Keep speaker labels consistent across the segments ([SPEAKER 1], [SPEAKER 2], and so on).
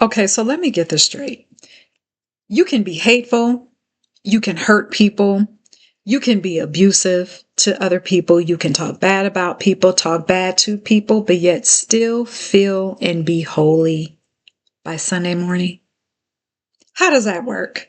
[SPEAKER 1] Okay, so let me get this straight. You can be hateful, you can hurt people, you can be abusive to other people, you can talk bad about people, talk bad to people, but yet still feel and be holy by Sunday morning. How does that work?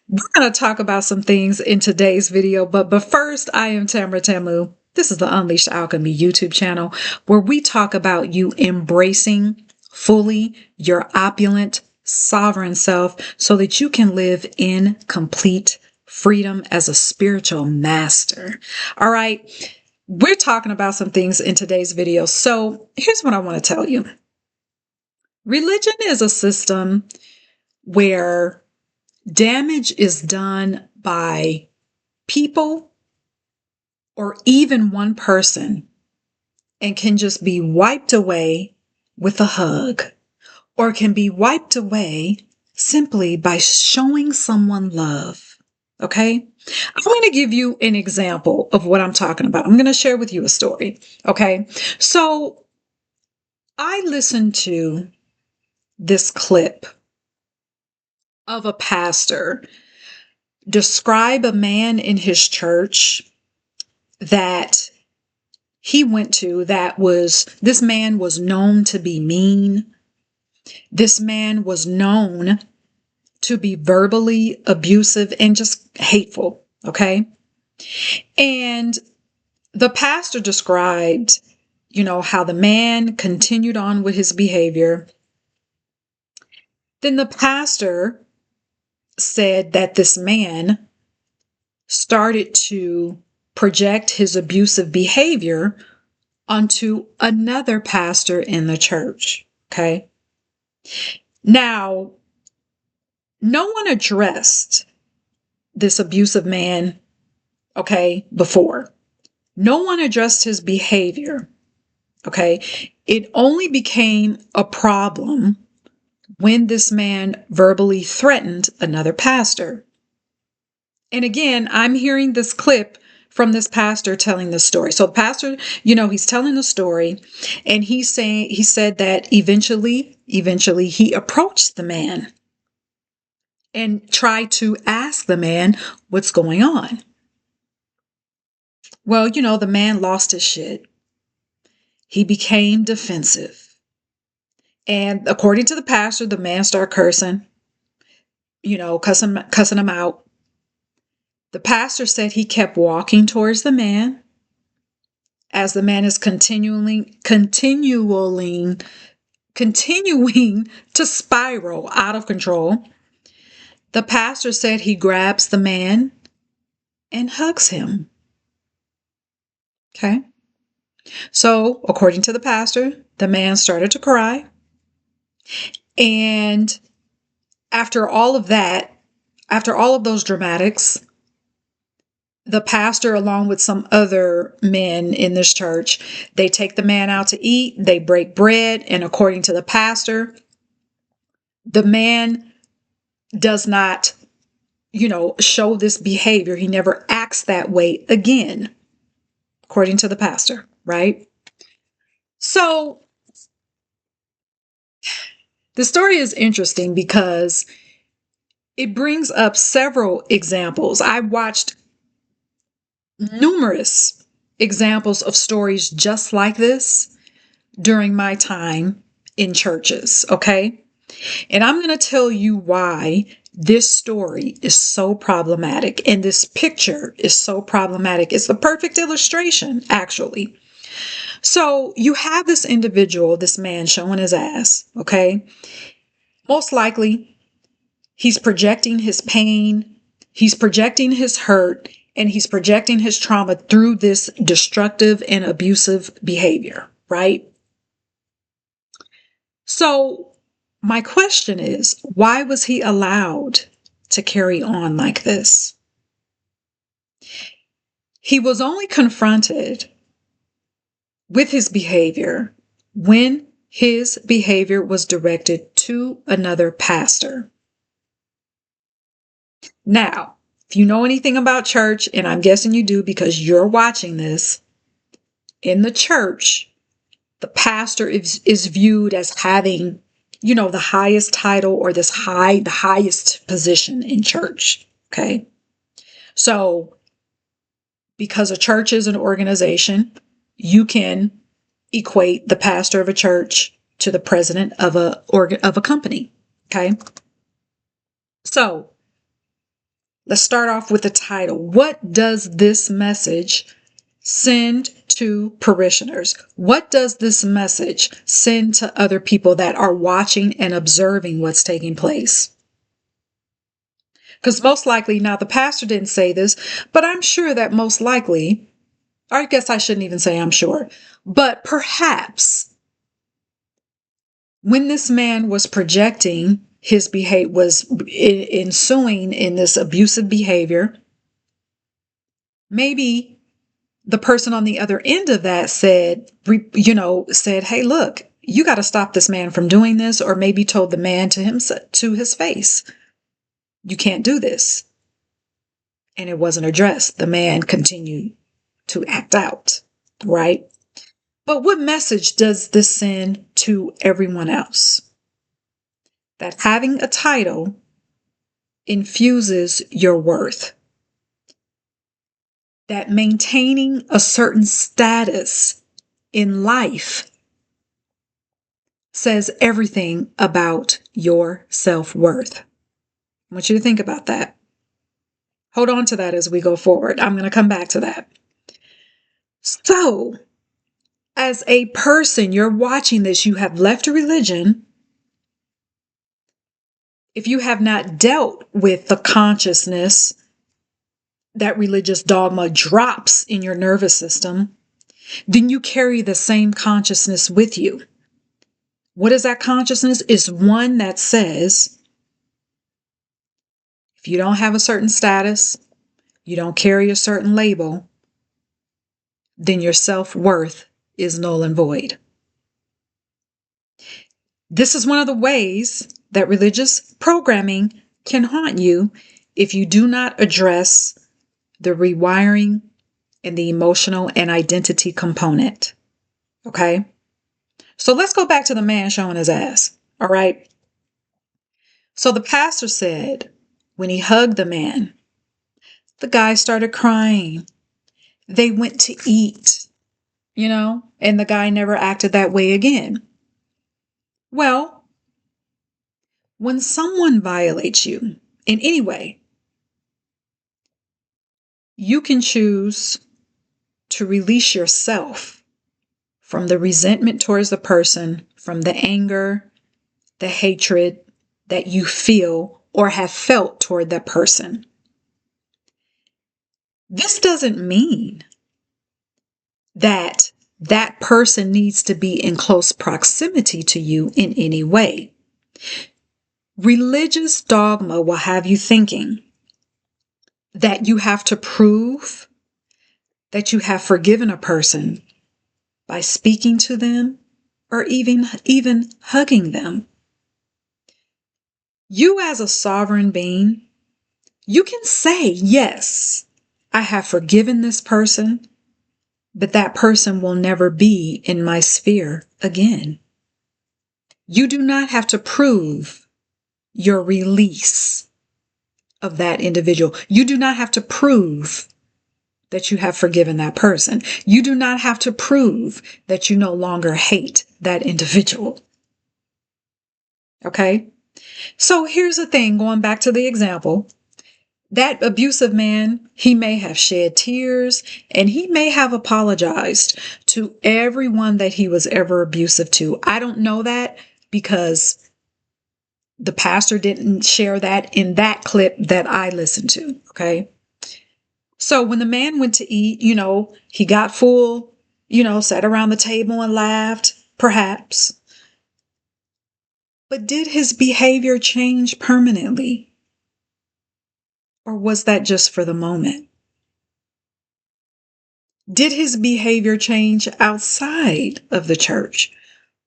[SPEAKER 1] We're going to talk about some things in today's video, but first, I am Tamara Tamu. This is the Unleashed Alchemy YouTube channel where we talk about you embracing fully your opulent, sovereign self so that you can live in complete freedom as a spiritual master. All right, we're talking about some things in today's video. So here's what I want to tell you. Religion is a system where damage is done by people or even one person and can just be wiped away with a hug, or can be wiped away simply by showing someone love. Okay? I'm going to give you an example of what I'm talking about. I'm going to share with you a story. Okay? So I listened to this clip of a pastor describe a man in his church that he went to this man was known to be mean. This man was known to be verbally abusive and just hateful. Okay. And the pastor described, how the man continued on with his behavior. Then the pastor said that this man started to project his abusive behavior onto another pastor in the church. Okay. Now, no one addressed this abusive man, okay, before. No one addressed his behavior. Okay. It only became a problem when this man verbally threatened another pastor. And again, I'm hearing this clip from this pastor telling the story. So the pastor, he's telling the story, and he said that eventually he approached the man and tried to ask the man what's going on. Well, the man lost his shit. He became defensive. And according to the pastor, the man started cursing, cussing him out. The pastor said he kept walking towards the man as the man is continuing to spiral out of control. The pastor said he grabs the man and hugs him. Okay. So, according to the pastor, the man started to cry. And after all of those dramatics, the pastor, along with some other men in this church, they take the man out to eat, they break bread, and according to the pastor, the man does not, show this behavior. He never acts that way again, according to the pastor, right? So the story is interesting because it brings up several examples. I watched numerous examples of stories just like this during my time in churches, okay? And I'm going to tell you why this story is so problematic and this picture is so problematic. It's the perfect illustration, actually. So you have this individual, this man showing his ass, okay? Most likely, he's projecting his pain, he's projecting his hurt, and he's projecting his trauma through this destructive and abusive behavior, right? So my question is, why was he allowed to carry on like this? He was only confronted with his behavior when his behavior was directed to another pastor. Now, if you know anything about church, and I'm guessing you do because you're watching this, in the church, the pastor is viewed as having the highest title or the highest position in church. Okay. So because a church is an organization, you can equate the pastor of a church to the president of a company. Okay. So let's start off with the title. What does this message send to parishioners? What does this message send to other people that are watching and observing what's taking place? Because most likely, now the pastor didn't say this, but I'm sure that most likely, or I guess I shouldn't even say I'm sure, but perhaps when this man was projecting his behavior, was ensuing in this abusive behavior, maybe the person on the other end of that said, hey, look, you got to stop this man from doing this, or maybe told the man to his face, you can't do this. And it wasn't addressed. The man continued to act out, right? But what message does this send to everyone else? That having a title infuses your worth. That maintaining a certain status in life says everything about your self-worth. I want you to think about that. Hold on to that as we go forward. I'm going to come back to that. So, as a person, you're watching this, you have left a religion. If you have not dealt with the consciousness that religious dogma drops in your nervous system, then you carry the same consciousness with you. What is that consciousness? It's one that says, if you don't have a certain status, you don't carry a certain label, then your self-worth is null and void. This is one of the ways that religious programming can haunt you if you do not address the rewiring and the emotional and identity component. Okay? So let's go back to the man showing his ass. All right? So the pastor said when he hugged the man, the guy started crying. They went to eat, and the guy never acted that way again. Well, when someone violates you in any way, you can choose to release yourself from the resentment towards the person, from the anger, the hatred that you feel or have felt toward that person. This doesn't mean that that person needs to be in close proximity to you in any way. Religious dogma will have you thinking that you have to prove that you have forgiven a person by speaking to them or even hugging them. You as a sovereign being, you can say, yes, I have forgiven this person, but that person will never be in my sphere again. You do not have to prove your release of that individual. You do not have to prove that you have forgiven that person. You do not have to prove that you no longer hate that individual. Okay? So here's the thing, going back to the example. That abusive man, he may have shed tears and he may have apologized to everyone that he was ever abusive to. I don't know that because the pastor didn't share that in that clip that I listened to. Okay. So when the man went to eat, he got full, sat around the table and laughed, perhaps. But did his behavior change permanently? Or was that just for the moment? Did his behavior change outside of the church?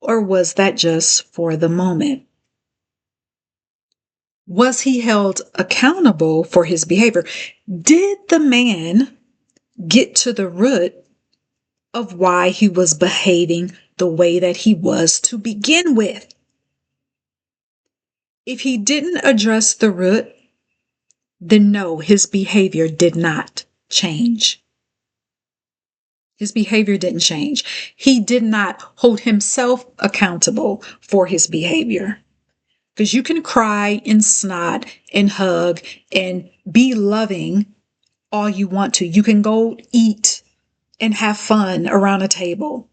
[SPEAKER 1] Or was that just for the moment? Was he held accountable for his behavior? Did the man get to the root of why he was behaving the way that he was to begin with? If he didn't address the root, then no, his behavior did not change. His behavior didn't change. He did not hold himself accountable for his behavior. Because you can cry and snot and hug and be loving all you want to. You can go eat and have fun around a table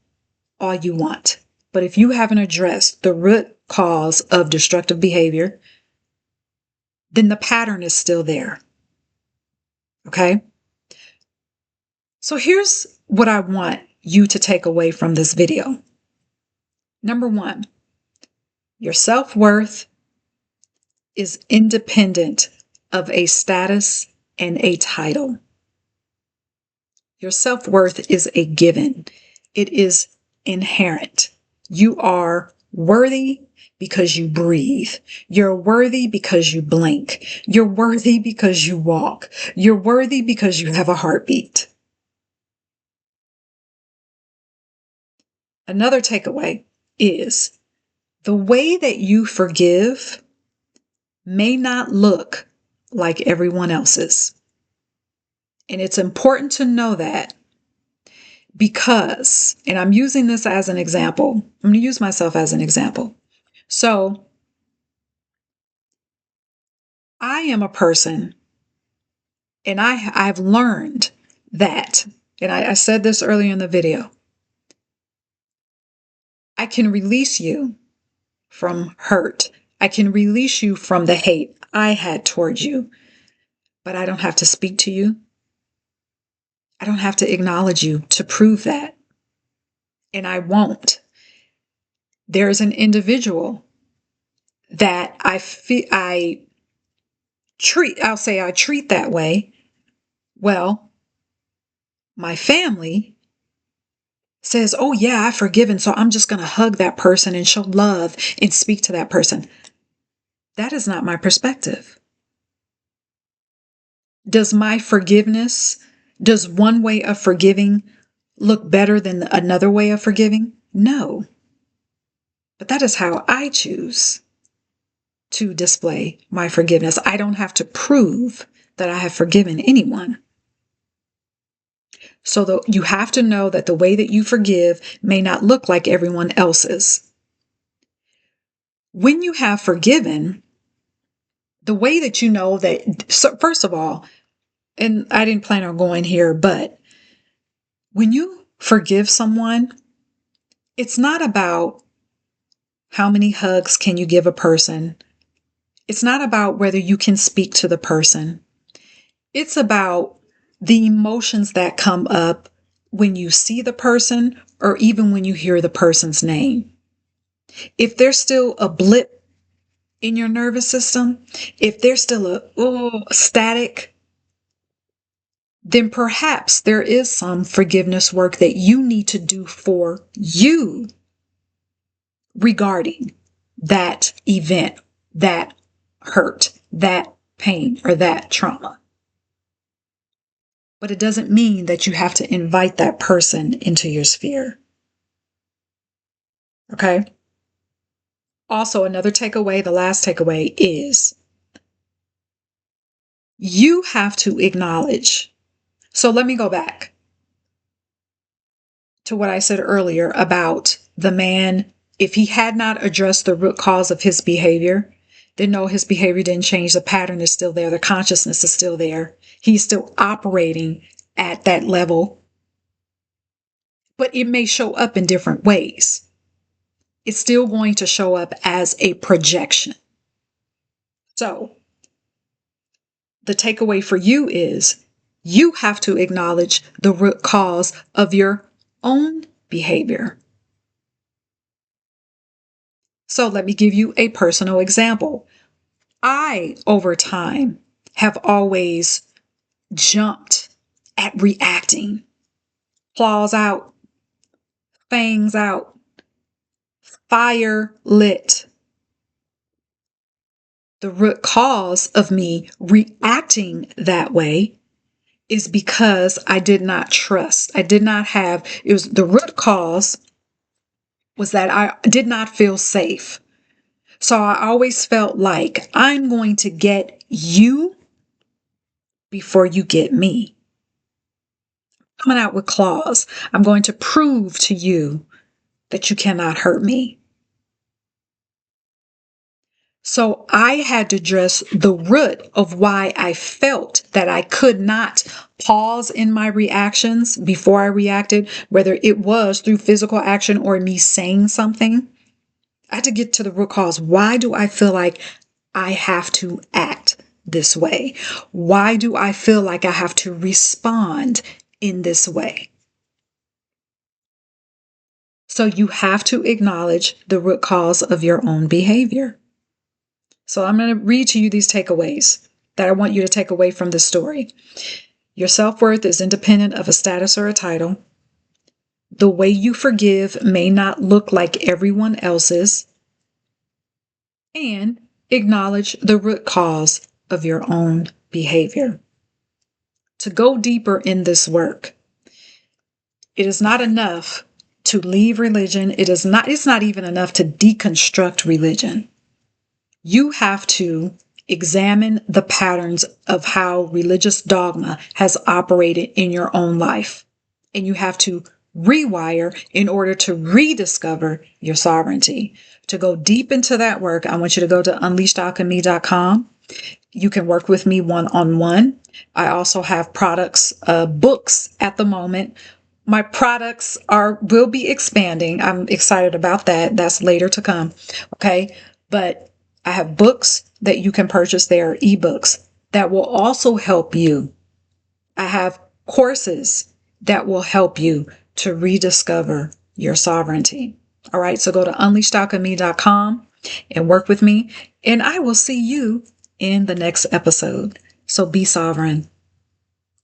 [SPEAKER 1] all you want. But if you haven't addressed the root cause of destructive behavior, then the pattern is still there. Okay? So here's what I want you to take away from this video. Number one, your self-worth is independent of a status and a title. Your self-worth is a given. It is inherent. You are worthy because you breathe. You're worthy because you blink. You're worthy because you walk. You're worthy because you have a heartbeat. Another takeaway is the way that you forgive may not look like everyone else's. And it's important to know that because, and I'm using this as an example, I'm going to use myself as an example. So I am a person, and I've learned that, and I said this earlier in the video, I can release you from hurt. I can release you from the hate I had towards you, but I don't have to speak to you. I don't have to acknowledge you to prove that. And I won't. There's an individual that I treat that way. Well, my family says, oh yeah, I've forgiven, so I'm just going to hug that person and show love and speak to that person. That is not my perspective. Does my forgiveness, does one way of forgiving look better than another way of forgiving? No. But that is how I choose to display my forgiveness. I don't have to prove that I have forgiven anyone. So you have to know that the way that you forgive may not look like everyone else's. When you have forgiven, the way that you know that, so first of all, and I didn't plan on going here, but when you forgive someone, it's not about how many hugs can you give a person. It's not about whether you can speak to the person. It's about the emotions that come up when you see the person or even when you hear the person's name. If there's still a blip in your nervous system, if there's still a static, then perhaps there is some forgiveness work that you need to do for you regarding that event, that hurt, that pain, or that trauma. But it doesn't mean that you have to invite that person into your sphere. Okay? Also, another takeaway, the last takeaway is you have to acknowledge. So let me go back to what I said earlier about the man. If he had not addressed the root cause of his behavior, then no, his behavior didn't change. The pattern is still there. The consciousness is still there. He's still operating at that level, but it may show up in different ways. It's still going to show up as a projection. So the takeaway for you is you have to acknowledge the root cause of your own behavior. So let me give you a personal example. I, over time, have always jumped at reacting. Claws out, fangs out, fire lit. The root cause of me reacting that way is because I did not trust. I did not have, it was the root cause was that I did not feel safe. So I always felt like I'm going to get you before you get me. Coming out with claws. I'm going to prove to you that you cannot hurt me. So I had to address the root of why I felt that I could not pause in my reactions before I reacted, whether it was through physical action or me saying something. I had to get to the root cause. Why do I feel like I have to act this way? Why do I feel like I have to respond in this way? So you have to acknowledge the root cause of your own behavior. So I'm going to read to you these takeaways that I want you to take away from this story. Your self-worth is independent of a status or a title. The way you forgive may not look like everyone else's. And acknowledge the root cause of your own behavior. To go deeper in this work, it is not enough to leave religion. It's not even enough to deconstruct religion. You have to examine the patterns of how religious dogma has operated in your own life. And you have to rewire in order to rediscover your sovereignty. To go deep into that work, I want you to go to unleashedalchemy.com. You can work with me one-on-one. I also have books at the moment. My products will be expanding. I'm excited about that. That's later to come. Okay. But I have books that you can purchase there, ebooks that will also help you. I have courses that will help you to rediscover your sovereignty. All right. So go to unleashedalchemy.com and work with me, and I will see you in the next episode. So be sovereign.